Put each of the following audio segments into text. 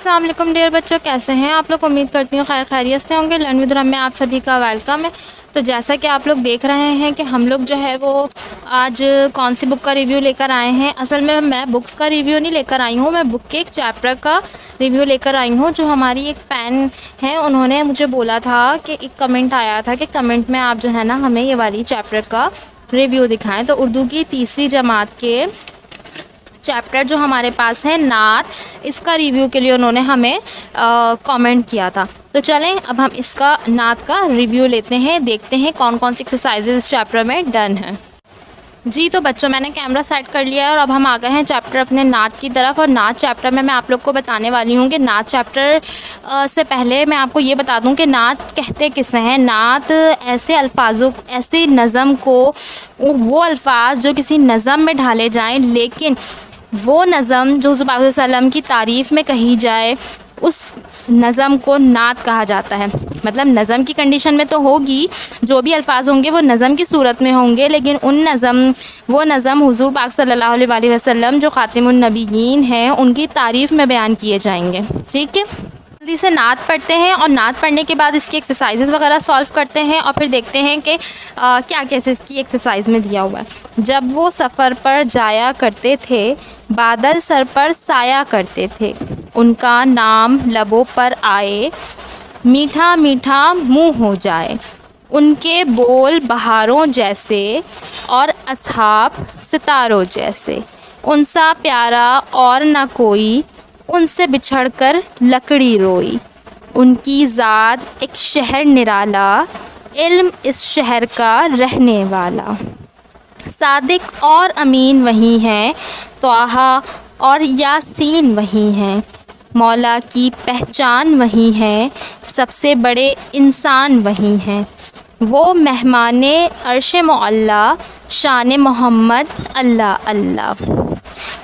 अस्सलाम वालेकुम डियर बच्चों, कैसे हैं आप लोग। उम्मीद करती हूँ खैर खैरियत से होंगे। लर्न विद रम में आप सभी का वेलकम है। तो जैसा कि आप लोग देख रहे हैं कि हम लोग जो है वो आज कौन सी बुक का रिव्यू लेकर आए हैं। असल में मैं बुक्स का रिव्यू नहीं लेकर आई हूँ, मैं बुक के एक चैप्टर का रिव्यू लेकर आई हूँ। जो हमारी एक फ़ैन है, उन्होंने मुझे बोला था कि एक कमेंट आया था कि कमेंट में आप जो है ना हमें ये वाली चैप्टर का रिव्यू दिखाएँ। तो उर्दू की तीसरी जमात के चैप्टर जो हमारे पास है नात, इसका रिव्यू के लिए उन्होंने हमें कमेंट किया था। तो चलें अब हम इसका नात का रिव्यू लेते हैं, देखते हैं कौन कौन सी एक्सरसाइजेज इस चैप्टर में डन है। जी तो बच्चों, मैंने कैमरा सेट कर लिया है और अब हम आ गए हैं चैप्टर अपने नात की तरफ। और नात चैप्टर में मैं आप लोग को बताने वाली हूँ कि नात चैप्टर से पहले मैं आपको ये बता दूँ कि नात कहते किसे हैं। नात ऐसे अल्फाजों, ऐसी नज़म को, वो अल्फाज जो किसी नज़म में ढाले जाएं, लेकिन वो नज़म जो हुज़ूर पाक सल्लल्लाहु अलैहि वसल्लम की तारीफ़ में कही जाए, उस नज़म को नात कहा जाता है। मतलब नज़म की कंडीशन में तो होगी, जो भी अल्फाज होंगे वो नज़म की सूरत में होंगे, लेकिन वो नज़म हुज़ूर पाक सल्लल्लाहु अलैहि वसल्लम जो ख़ातिमुन नबिय्यीन हैं, उनकी तारीफ़ में बयान किए जाएंगे। ठीक है, जल्दी से नात पढ़ते हैं और नात पढ़ने के बाद इसकी एक्सरसाइजेज़ वगैरह सॉल्व करते हैं और फिर देखते हैं कि क्या कैसे इसकी एक्सरसाइज में दिया हुआ है। जब वो सफ़र पर जाया करते थे, बादल सर पर साया करते थे, उनका नाम लबों पर आए, मीठा मीठा मुँह हो जाए, उनके बोल बहारों जैसे और असहाब सितारों जैसे, उनसा प्यारा और न कोई, उनसे बिछड़कर लकड़ी रोई, उनकी ज़ात एक शहर निराला, इल्म इस शहर का रहने वाला, सादिक और अमीन वही हैं, त्वाहा और यासीन वही हैं, मौला की पहचान वही है, सबसे बड़े इंसान वही हैं, वो मेहमाने अर्श मुअल्ला, शान मोहम्मद अल्लाह अल्लाह,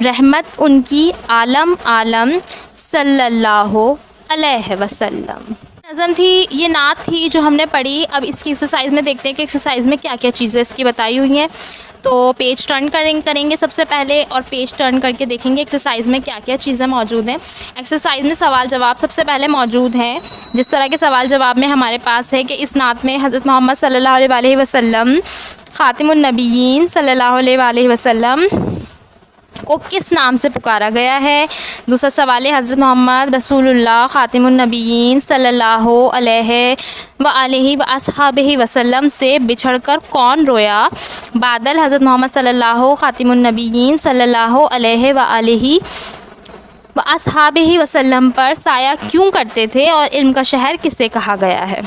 रहमत उनकी आलम आलम सल्लल्लाहु अलैहि वसल्लम। नज़म थी, ये नात थी जो हमने पढ़ी। अब इसकी एक्सरसाइज में देखते हैं कि एक्सरसाइज में क्या क्या चीज़ें इसकी बताई हुई हैं। तो पेज टर्न करेंगे सबसे पहले और पेज टर्न करके देखेंगे एक्सरसाइज में क्या क्या चीज़ें मौजूद हैं। एक्सरसाइज में सवाल जवाब सबसे पहले मौजूद हैं। जिस तरह के सवाल जवाब में हमारे पास है कि इस नात में हज़रत मोहम्मद सल्लल्लाहु अलैहि वसल्लम ख़ातिमुन नबिय्यीन सल्लल्लाहु अलैहि वसल्लम को किस नाम से पुकारा गया है। दूसरा सवाल है हज़रत मोहम्मद रसूलुल्लाह ख़ातिमुन नबिय्यीन सल्लल्लाहु अलैहि व अस्हाबिहि वसल्लम से बिछड़कर कौन रोया। बादल हज़रत मोहम्मद सल्लल्लाहु ख़ातिमुन नबिय्यीन सल्लल्लाहु अलैहि व अस्हाबिहि वसल्लम पर साया क्यों करते थे और इल्म का शहर किसे कहा गया है।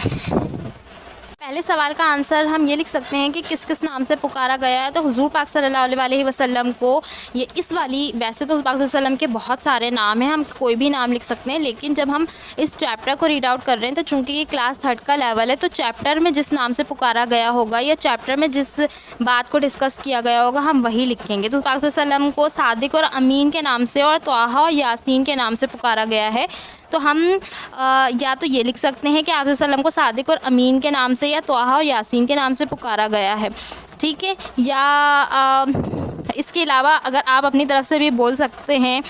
पहले सवाल का आंसर हम ये लिख सकते हैं कि किस किस नाम से पुकारा गया है। तो हुज़ूर पाक सल्लल्लाहु अलैहि वसल्लम को ये इस वाली, वैसे तो हुज़ूर पाक सल्लल्लाहु अलैहि वसल्लम के बहुत सारे नाम हैं, हम कोई भी नाम लिख सकते हैं, लेकिन जब हम इस चैप्टर को रीड आउट कर रहे हैं तो चूँकि ये क्लास 3 का लेवल है, तो चैप्टर में जिस नाम से पुकारा गया होगा या चैप्टर में जिस बात को डिस्कस किया गया होगा हम वही लिखेंगे। तो पाक सल्लल्लाहु अलैहि वसल्लम को सादिक और अमीन के नाम से और त्वाहा और यासीन के नाम से पुकारा गया है। तो हम या तो ये लिख सकते हैं कि आप वसल्लम को सादिक और अमीन के नाम से या त्वाहा और यासीन के नाम से पुकारा गया है। ठीक है, या इसके अलावा अगर आप अपनी तरफ से भी बोल सकते हैं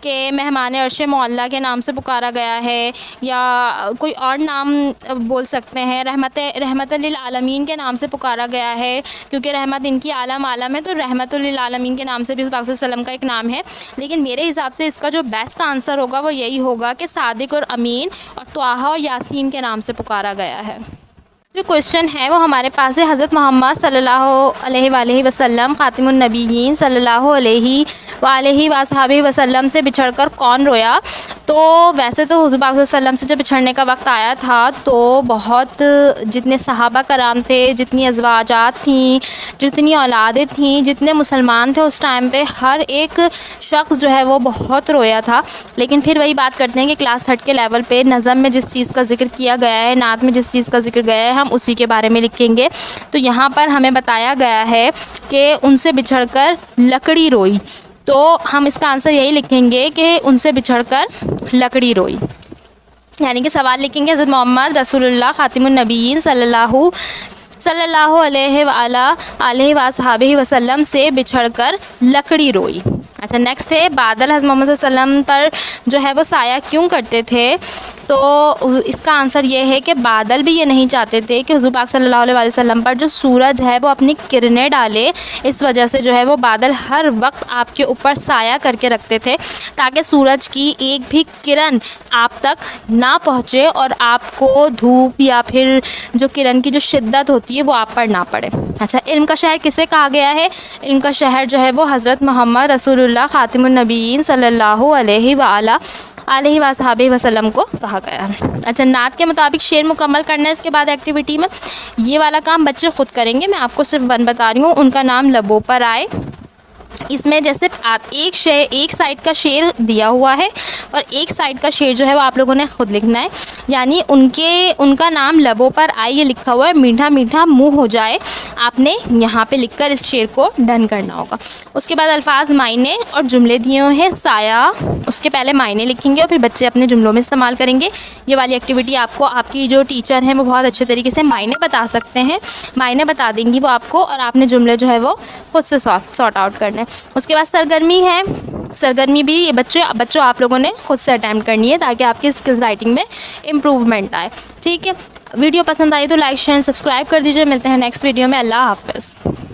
कि मेहमान अर्श मुअल्ला के नाम से पुकारा गया है, या कोई और नाम बोल सकते हैं, रहमत लिल आलमीन के नाम से पुकारा गया है, क्योंकि रहमत इनकी आलम आलम है, तो रहमत लिल आलमीन के नाम से भी पाक सल्लल्लाहु अलैहि वसल्लम का एक नाम है। लेकिन मेरे हिसाब से इसका जो बेस्ट आंसर होगा वो यही होगा कि सादिक और अमीन और त्वाहा और यासीन के नाम से पुकारा गया है। जो क्वेश्चन है वो हमारे पास है हज़रत मोहम्मद सल्लल्लाहु अलैहि वसल्लम ख़ातिमुन नबिय्यीन सल्लल्लाहु अलैहि वसल्लम से बिछड़कर कौन रोया। तो वैसे तो हुज़ूर पाक सल्लल्लाहु अलैहि वसल्लम से जब बिछड़ने का वक्त आया था तो बहुत, जितने सहाबा कराम थे, जितनी अज़वाजात थीं, जितनी औलादें थीं, जितने मुसलमान थे उस टाइम पे, हर एक शख्स जो है वो बहुत रोया था। लेकिन फिर वही बात करते हैं कि क्लास 3 के लेवल पे नज़म में जिस चीज़ का जिक्र किया गया है, नात में जिस चीज़ का जिक्र गया है, हम उसी के बारे में लिखेंगे। तो यहाँ पर हमें बताया गया है कि उनसे बिछड़कर लकड़ी रोई, तो हम इसका आंसर यही लिखेंगे कि उनसे बिछड़कर लकड़ी रोई। यानी कि सवाल लिखेंगे हज़रत मोहम्मद रसूलुल्लाह ख़ातिमुन नबिय्यीन सल्लल्लाहु अलैहि वसल्लम से बिछड़कर लकड़ी रोई। अच्छा, नेक्स्ट है बादल हज़रत मोहम्मद सल्लल्लाहु अलैहि वसल्लम पर जो है वो साया क्यों करते थे। तो इसका आंसर ये है कि बादल भी ये नहीं चाहते थे कि हुज़ूर पाक सल्लल्लाहु अलैहि वसल्लम पर जो सूरज है वो अपनी किरणें डाले। इस वजह से जो है वो बादल हर वक्त आपके ऊपर साया करके रखते थे, ताकि सूरज की एक भी किरण आप तक ना पहुँचे और आपको धूप या फिर जो किरण की जो शिद्दत होती है वो आप पर ना पड़े। अच्छा, इल्म का शहर किसे कहा गया है। इल्म का शहर जो है वो हज़रत मोहम्मद रसूलुल्लाह ख़ातिमुन नबीयीन सल्लल्लाहु अलैहि वसल्लम वसल्लम को कहा गया है। अच्छा, नात के मुताबिक शेर मुकम्मल करना है। इसके बाद एक्टिविटी में ये वाला काम बच्चे ख़ुद करेंगे, मैं आपको सिर्फ वन बता रही हूँ। उनका नाम लबों पर आए। इसमें जैसे एक साइड का शेर दिया हुआ है और एक साइड का शेर जो है वो आप लोगों ने ख़ुद लिखना है। यानी उनका नाम लबों पर आए ये लिखा हुआ है, मीठा मीठा मुँह हो जाए, आपने यहाँ पे लिखकर इस शेर को डन करना होगा। उसके बाद अल्फाज, मायने और जुमले दिए हुए हैं। साया, उसके पहले मायने लिखेंगे और फिर बच्चे अपने जुमलों में इस्तेमाल करेंगे। ये वाली एक्टिविटी आपको आपकी जो टीचर हैं वो बहुत अच्छे तरीके से मायने बता सकते हैं, मायने बता देंगी वो आपको, और आपने जुमले जो है वो ख़ुद से सॉर्ट आउट करने। उसके बाद सरगर्मी है। सरगर्मी भी ये बच्चों आप लोगों ने खुद से अटैम्प्ट करनी है, ताकि आपकी स्किल्स राइटिंग में इम्प्रूवमेंट आए। ठीक है, वीडियो पसंद आई तो लाइक शेयर सब्सक्राइब कर दीजिए। मिलते हैं नेक्स्ट वीडियो में। अल्लाह हाफ़िज़।